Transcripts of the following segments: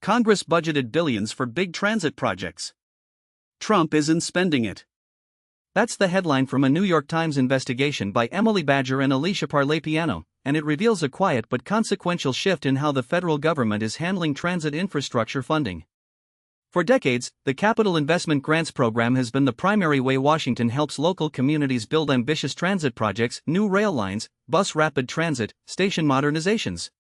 Congress budgeted billions for big transit projects. Trump isn't spending it. That's the headline from a New York Times investigation by Emily Badger and Alicia Parlay-Piano, and it reveals a quiet but consequential shift in how the federal government is handling transit infrastructure funding. For decades, the Capital Investment Grants Program has been the primary way Washington helps local communities build ambitious transit projects, new rail lines, bus rapid transit, station modernizations.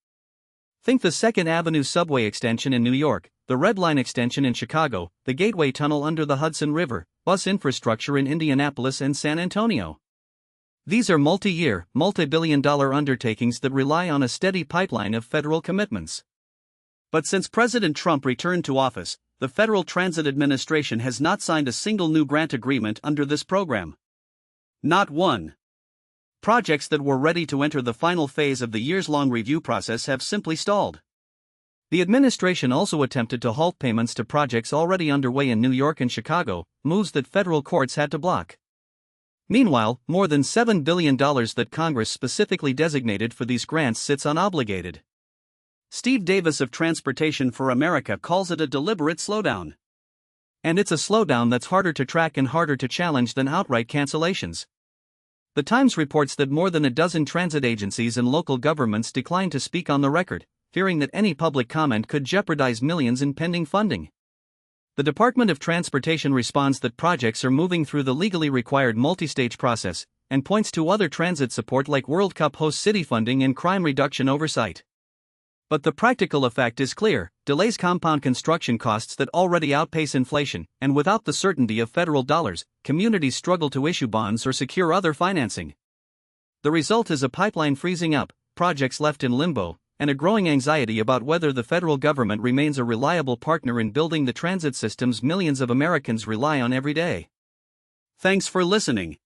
Think the 2nd Avenue subway extension in New York, the Red Line extension in Chicago, the Gateway Tunnel under the Hudson River, bus infrastructure in Indianapolis and San Antonio. These are multi-year, multi-billion-dollar undertakings that rely on a steady pipeline of federal commitments. But since President Trump returned to office, the Federal Transit Administration has not signed a single new grant agreement under this program. Not one. Projects that were ready to enter the final phase of the years-long review process have simply stalled. The administration also attempted to halt payments to projects already underway in New York and Chicago, moves that federal courts had to block. Meanwhile, more than $7 billion that Congress specifically designated for these grants sits unobligated. Steve Davis of Transportation for America calls it a deliberate slowdown. And it's a slowdown that's harder to track and harder to challenge than outright cancellations. The Times reports that more than a dozen transit agencies and local governments declined to speak on the record, fearing that any public comment could jeopardize millions in pending funding. The Department of Transportation responds that projects are moving through the legally required multi-stage process, and points to other transit support like World Cup host city funding and crime reduction oversight. But the practical effect is clear: delays compound construction costs that already outpace inflation, and without the certainty of federal dollars, communities struggle to issue bonds or secure other financing. The result is a pipeline freezing up, projects left in limbo, and a growing anxiety about whether the federal government remains a reliable partner in building the transit systems millions of Americans rely on every day. Thanks for listening.